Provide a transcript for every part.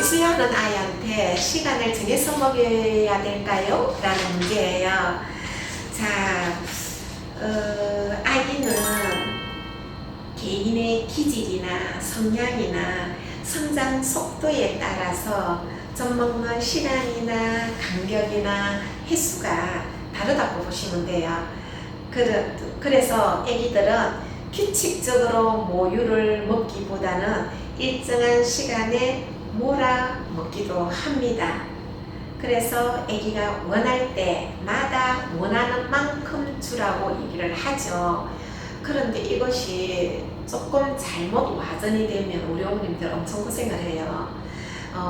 모유수유하는 아이한테 시간을 정해서 먹여야 될까요? 라는 문제예요. 자, 아기는 개인의 기질이나 성향이나 성장 속도에 따라서 젖 먹는 시간이나 간격이나 횟수가 다르다고 보시면 돼요. 그래서 아기들은 규칙적으로 모유를 먹기보다는 일정한 시간에 몰아 먹기도 합니다. 그래서 아기가 원할 때마다 원하는 만큼 주라고 얘기를 하죠. 그런데 이것이 조금 잘못 와전이 되면 우리 어머님들 엄청 고생을 해요.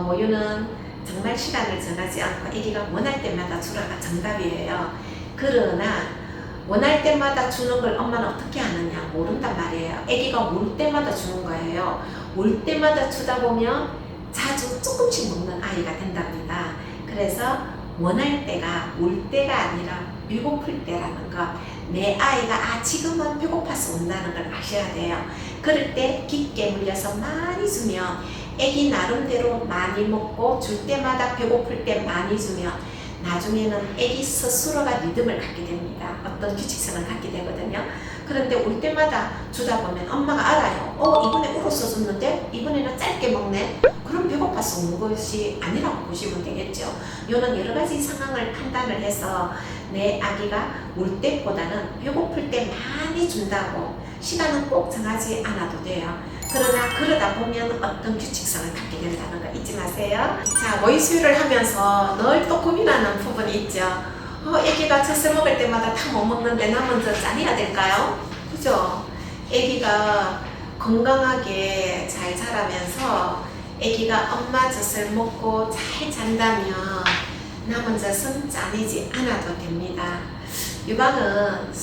모유는 정말 시간을 정하지 않고 아기가 원할 때마다 주라가 정답이에요. 그러나 원할 때마다 주는 걸 엄마는 어떻게 하느냐 모른단 말이에요. 아기가 올 때마다 주는 거예요. 올 때마다 주다 보면 자주 조금씩 먹는 아이가 된답니다. 그래서 원할 때가 올 때가 아니라 배고플 때라는 거, 내 아이가 지금은 배고파서 온다는 걸 아셔야 돼요. 그럴 때 깊게 물려서 많이 주면 아기 나름대로 많이 먹고 줄 때마다 배고플 때 많이 주면 나중에는 아기 스스로가 리듬을 갖게 됩니다. 어떤 규칙성을 갖게 되거든요. 그런데 올 때마다 주다 보면 엄마가 알아요. 이번에 울어서 줬는데 이번에는 짧게 먹네. 그럼 배고파서 오는 것이 아니라고 보시면 되겠죠. 이런 여러 가지 상황을 판단을 해서 내 아기가 올 때보다는 배고플 때 많이 준다고 시간은 꼭 정하지 않아도 돼요. 그러나 그러다 보면 어떤 규칙성을 갖게 된다는 거 잊지 마세요. 자, 모유수유를 하면서 늘 또 고민하는 부분이 있죠. 아기가 젖을 먹을 때마다 다 못 먹는데 남은 젖 짜내야 될까요? 그죠? 아기가 건강하게 잘 자라면서 아기가 엄마 젖을 먹고 잘 잔다면 남은 젖은 짜내지 않아도 됩니다. 유방은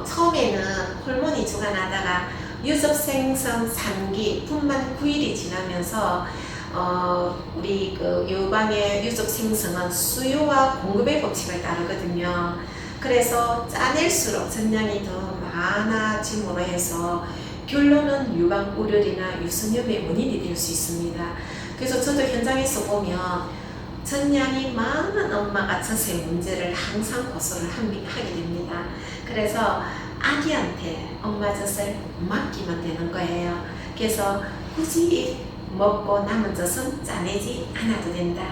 처음에는 호르몬이 주관하다가 유접생선 3기 분만 9일이 지나면서 우리 유방의 유접생성은 수요와 공급의 법칙을 따르거든요. 그래서 짜낼수록 전량이 더 많아짐으로 해서 결론은 유방 우려이나 유선염의 원인이 될 수 있습니다. 그래서 저도 현장에서 보면 전량이 많은 엄마가 젖의 문제를 항상 고소를 하게 됩니다. 그래서 아기한테 엄마 젖을 맡기면 되는 거예요. 그래서 굳이 먹고 남은 젖은 짜내지 않아도 된다.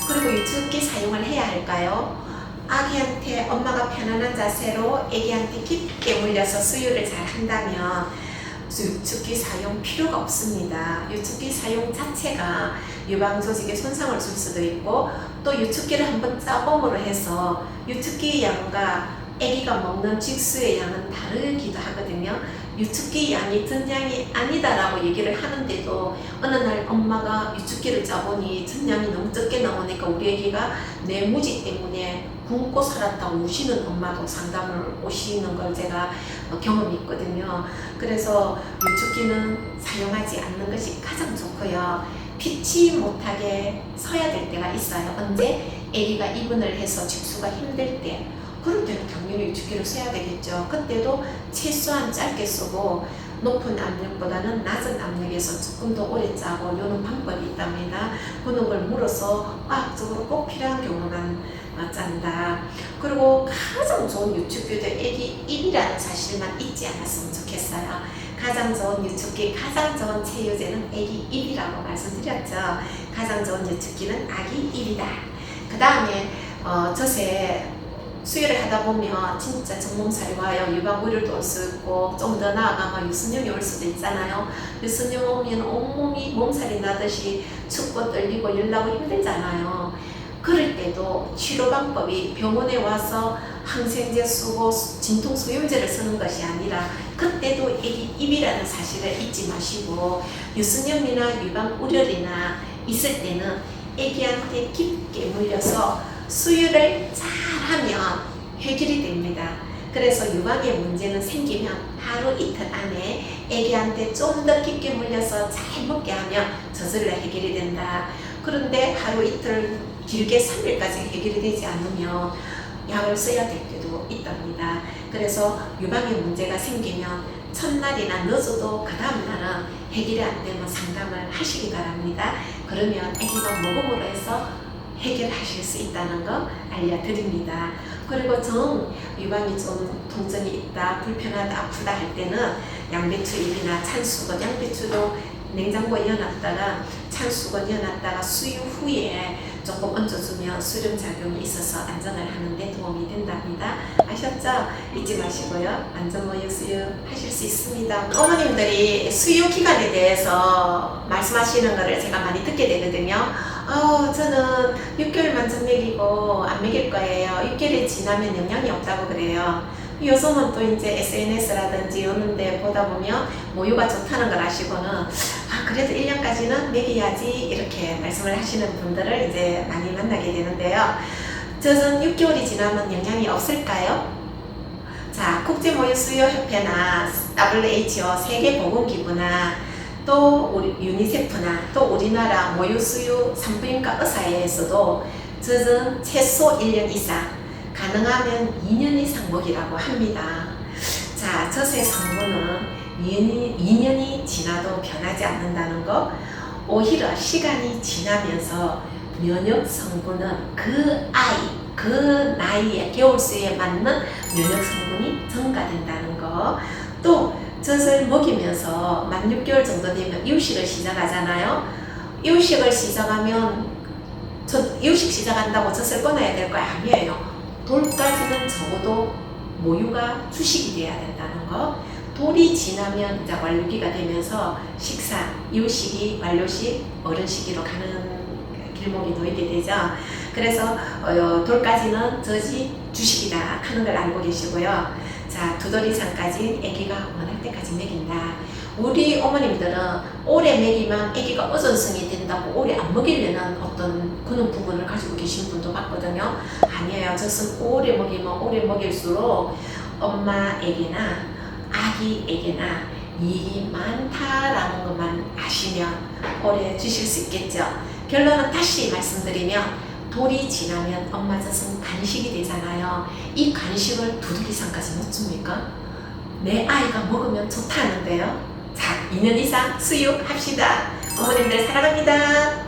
그리고 유축기 사용을 해야 할까요? 아기한테 엄마가 편안한 자세로 아기한테 깊게 물려서 수유를 잘 한다면 유축기 사용 필요가 없습니다. 유축기 사용 자체가 유방 조직에 손상을 줄 수도 있고 또 유축기를 한번 짜봄으로 해서 유축기 양과 아기가 먹는 직수의 양은 다르기도 하거든요. 유축기 양이 전량이 아니다라고 얘기를 하는데도 어느 날 엄마가 유축기를 짜보니 전량이 너무 적게 나오니까 우리 아기가 뇌무지 때문에 굶고 살았다고 우시는 엄마도 상담을 오시는 걸 제가 경험이 있거든요. 그래서 유축기는 사용하지 않는 것이 가장 좋고요. 피치 못하게 서야 될 때가 있어요. 언제? 아기가 입원을 해서 직수가 힘들 때, 그럴 때는 당연히 유축기를 써야 되겠죠. 그때도 최소한 짧게 쓰고 높은 압력보다는 낮은 압력에서 조금 더 오래 짜고 이런 방법이 있답니다. 그런 걸 물어서 과학적으로 꼭 필요한 경우만 짠다. 그리고 가장 좋은 유축기도 아기 입이라는 사실만 잊지 않았으면 좋겠어요. 가장 좋은 유축기, 가장 좋은 체유제는 아기 입이라고 말씀드렸죠. 가장 좋은 유축기는 아기 입이다. 그 다음에 젖에 수유를 하다 보면 진짜 전몸살이 와요. 유방우려도 올 수 있고 좀 더 나아가면 유선염이 올 수도 있잖아요. 유선염 오면 온몸이 몸살이 나듯이 춥고 떨리고 열나고 힘들잖아요. 그럴 때도 치료 방법이 병원에 와서 항생제 쓰고 진통소염제를 쓰는 것이 아니라 그때도 아기 입이라는 사실을 잊지 마시고 유선염이나 유방우려이나 있을 때는 아기한테 깊게 물려서 수유를 잘하면 해결이 됩니다. 그래서 유방의 문제는 생기면 하루 이틀 안에 아기한테 좀 더 깊게 물려서 잘 먹게 하면 저절로 해결이 된다. 그런데 하루 이틀 길게 3일까지 해결이 되지 않으면 약을 써야 될 때도 있답니다. 그래서 유방의 문제가 생기면 첫날이나 늦어도 그 다음날은 해결이 안 되면 상담을 하시기 바랍니다. 그러면 아기가 모금으로 해서 해결하실 수 있다는 거 알려드립니다. 그리고 정 유방이 좀 통증이 있다, 불편하다, 아프다 할 때는 양배추잎이나 찬수건, 양배추도 냉장고에 넣어놨다가 찬수건 넣어놨다가 수유 후에 조금 얹어주면 수렴작용이 있어서 안정을 하는데 도움이 된답니다. 아셨죠? 잊지 마시고요. 안전모유 수유 하실 수 있습니다. 어머님들이 수유 기간에 대해서 말씀하시는 거를 제가 많이 듣게 되거든요. 저는 6개월만 전 먹이고 안 먹일 거예요. 6개월이 지나면 영향이 없다고 그래요. 요즘은 또 이제 SNS라든지 이런데 보다 보면 모유가 좋다는 걸 아시고는 그래도 1년까지는 먹여야지 이렇게 말씀을 하시는 분들을 이제 많이 만나게 되는데요. 저는 6개월이 지나면 영향이 없을까요? 자, 국제모유수유협회나 WHO 세계보건기구나 또 우리 유니세프나 또 우리나라 모유수유 산부인과 의사회에서도 젖은 최소 1년 이상 가능하면 2년 이상 먹이라고 합니다. 자, 젖의 성분은 2년이 지나도 변하지 않는다는 거, 오히려 시간이 지나면서 면역 성분은 그 나이에 겨울수에 맞는 면역 성분이 증가된다는 거, 또 젖을 먹이면서 만 6개월 정도 되면 이유식을 시작하잖아요. 이유식을 시작하면 이유식 시작한다고 젖을 끊어야 될 거 아니에요. 돌까지는 적어도 모유가 주식이 돼야 된다는 거. 돌이 지나면 이제 완료기가 되면서 식사, 이유식이 완료식, 어른식으로 가는 길목이 놓이게 되죠. 그래서 돌까지는 젖이 주식이다 하는 걸 알고 계시고요. 자, 2돌 이상까지 아기가 원할 때까지 먹인다. 우리 어머님들은 오래 먹이면 아기가 어전성이 된다고 오래 안 먹이려는 어떤 그런 부분을 가지고 계신 분도 봤거든요. 아니에요. 젖은 오래 먹이면 오래 먹일수록 엄마에게나 아기에게나 이익이 많다라는 것만 아시면 오래 주실 수 있겠죠. 결론은 다시 말씀드리면 돌이 지나면 엄마 젖은 간식이 되잖아요. 이 간식을 2돌 이상까지 못 줍니까? 내 아이가 먹으면 좋다는데요. 자, 2년 이상 수유합시다. 어머님들 사랑합니다.